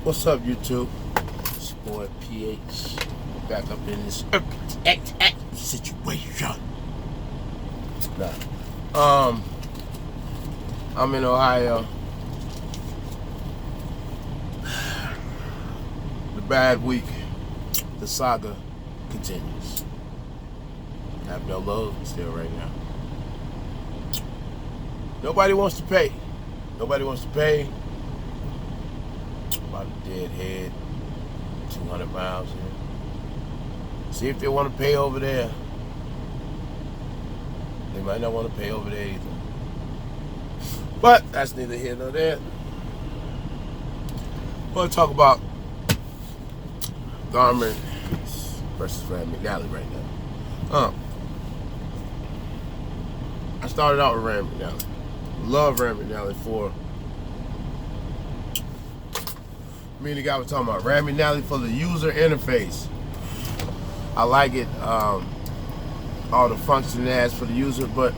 What's up, YouTube? It's your boy PH. Back up in this situation. I'm in Ohio. The bad week, the saga continues. I have no load still right now. Nobody wants to pay. Nobody wants to pay. About a dead head, 200 miles here. See if they want to pay over there. They might not want to pay over there either. But that's neither here nor there. I want to talk about Garmin versus Rand McNally right now. I started out with Rand McNally. Love Rand McNally for me and the guy was talking about Rand McNally for the user interface. I like it, all the function it has for the user, but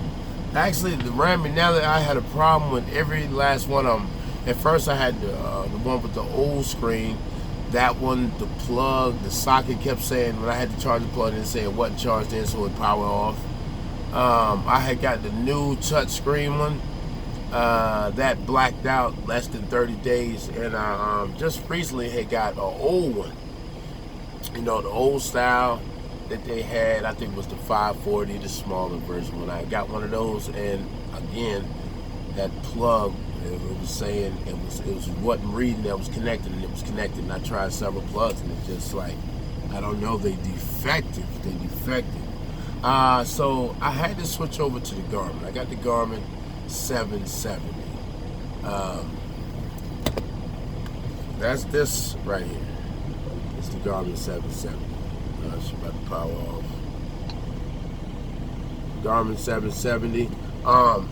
actually the Rand McNally, I had a problem with every last one of them. At first I had the one with the old screen. That one, the plug, the socket kept saying, when I had to charge the plug, it said it wasn't charged in, so it would power off. I had got the new touch screen one. That blacked out less than 30 days, and I just recently had got an old one. You know, the old style that they had, I think it was the 540, the smaller version. When I got one of those, and again, that plug, it was saying it wasn't reading that was connected, and it was connected. And I tried several plugs, and it's just like, I don't know, they defective. So I had to switch over to the Garmin. I got the Garmin 770. That's this right here. It's the Garmin 770. It's about to power off. Garmin 770. I'm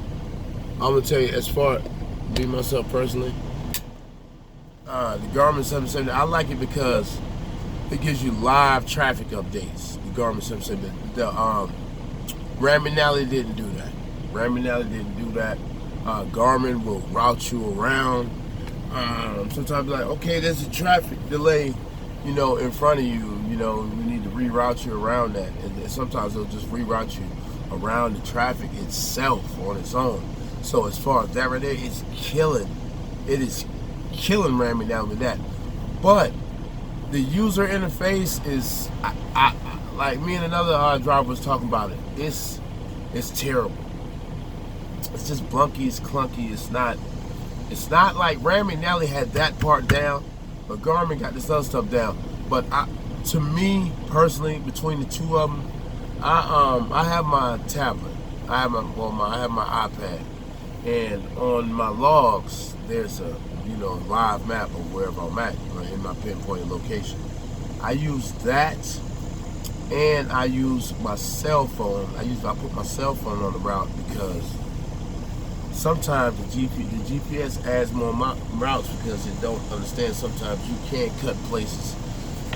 gonna tell you, as far as me myself personally, the Garmin 770, I like it because it gives you live traffic updates. The Garmin 770. The Rand McNally didn't do that. Rand McNally didn't do that. Garmin will route you around. Sometimes like, okay, there's a traffic delay, you know, in front of you. You know, we need to reroute you around that. And sometimes they'll just reroute you around the traffic itself on its own. So as far as that right there, it's killing. It is killing Rand McNally with that. But the user interface is, I like me and another driver was talking about it. It's terrible. It's just blunky, it's clunky, it's not like Rand McNally had that part down, but Garmin got this other stuff down. But to me personally, between the two of them, I have my tablet, I have my iPad, and on my logs there's a live map of wherever I'm at, right, in my pinpointed location. I use that, and I use my cell phone. I put my cell phone on the route because sometimes the GPS adds more routes because it don't understand. Sometimes you can't cut places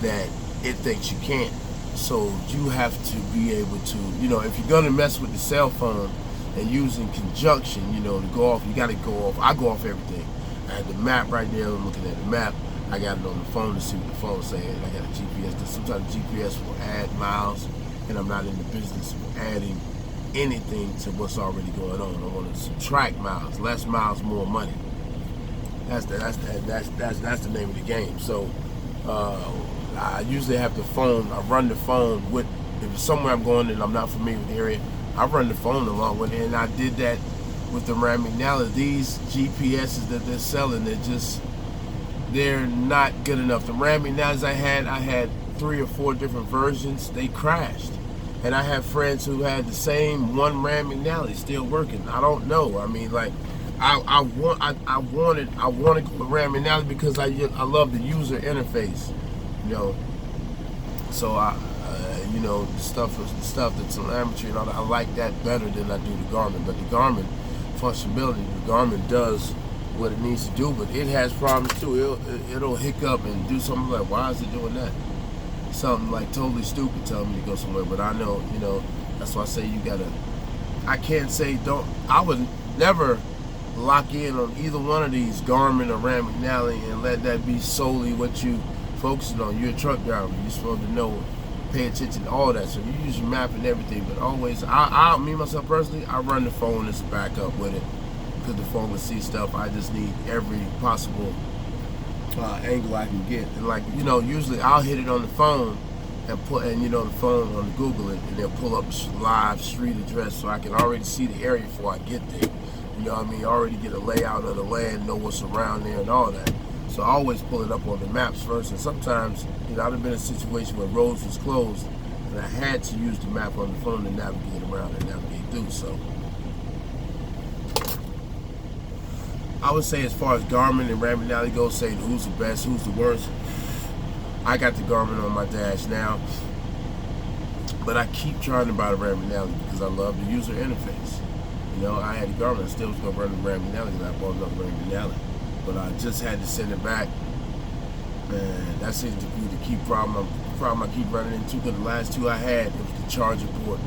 that it thinks you can't. So you have to be able to, if you're gonna mess with the cell phone and use in conjunction, to go off, you gotta go off. I go off everything. I had the map right there. I'm looking at the map. I got it on the phone to see what the phone's saying. I got a GPS because sometimes GPS will add miles, and I'm not in the business of adding anything to what's already going on. I want to subtract miles. Less miles, more money. That's the name of the game. So I usually have the phone. I run the phone with, if it's somewhere I'm going and I'm not familiar with the area, I run the phone along with it. And I did that with the Rand McNally. These GPSs that they're selling, they're not good enough. The Rand McNallys I had 3 or 4 different versions. They crashed. And I have friends who had the same one Rand McNally still working. I don't know. I mean, like, I wanted Rand McNally because I love the user interface, So the stuff that's telemetry and all that, I like that better than I do the Garmin. But the Garmin functionality, the Garmin does what it needs to do, but it has problems too. It'll hiccup and do something like, why is it doing that? Something like totally stupid telling me to go somewhere, but I know, that's why I say you gotta, I can't say I would never lock in on either one of these, Garmin or Rand McNally, and let that be solely what you focusing on. You're a truck driver. You're supposed to know, pay attention to all that. So you use your map and everything, but always, me myself personally, I run the phone as a backup with it, because the phone will see stuff. I just need every possible angle I can get. And like, usually I'll hit it on the phone and put, and the phone on Google it, and they'll pull up live street address, so I can already see the area before I get there. You know what I mean? Already get a layout of the land, know what's around there and all that. So I always pull it up on the maps first. And sometimes, I've been in a situation where roads was closed, and I had to use the map on the phone to navigate around and navigate through. So I would say, as far as Garmin and Rand McNally goes, saying who's the best, who's the worst, I got the Garmin on my dash now, but I keep trying to buy the Rand McNally because I love the user interface. I had the Garmin, I still was going to run the Rand McNally because I bought another Rand McNally, but I just had to send it back, and that seems to be the key problem I keep running into, because the last two I had, it was the charger port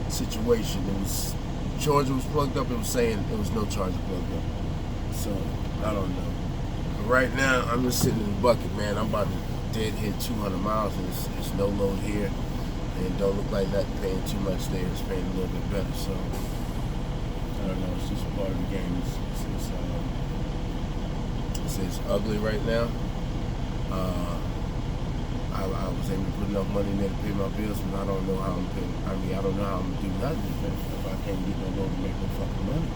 situation. It was, the charger was plugged up, it was saying there was no charger plugged up. So, I don't know. But right now, I'm just sitting in the bucket, man. I'm about to dead hit 200 miles, and it's no load here, and it don't look like nothing paying too much there. It's paying a little bit better, so I don't know. It's just part of the game. It's ugly right now. I was able to put enough money in there to pay my bills, but I don't know how I'm paying. I don't know how I'm gonna do nothing if I can't get no load to make no fucking money.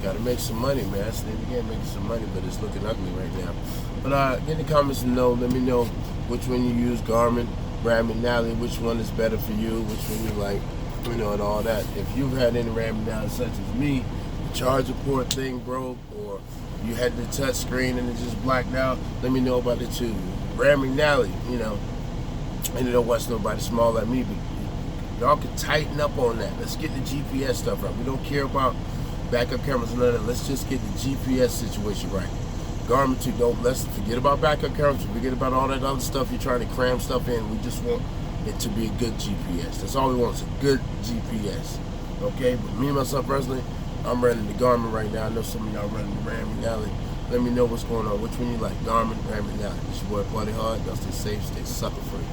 Gotta make some money, man. That's the name of the game, making some money, but it's looking ugly right now. But get in the comments and let me know which one you use, Garmin, Rand McNally, which one is better for you, which one you like, and all that. If you've had any Rand McNally such as me, the charger port thing broke, or you had the touch screen and it just blacked out, let me know about it too. Rand McNally, and don't watch nobody small like me, but y'all can tighten up on that. Let's get the GPS stuff right. We don't care about backup cameras and none of that. Let's just get the GPS situation right. Garmin too, let's forget about backup cameras, forget about all that other stuff you're trying to cram stuff in. We just want it to be a good GPS. That's all we want, is a good GPS. Okay, but me, myself personally, I'm running the Garmin right now. I know some of y'all running the Rand McNally. Let me know what's going on. Which one you like, Garmin, Rand McNally. It's your boy Parteehard. Y'all stay safe, stay sucker free.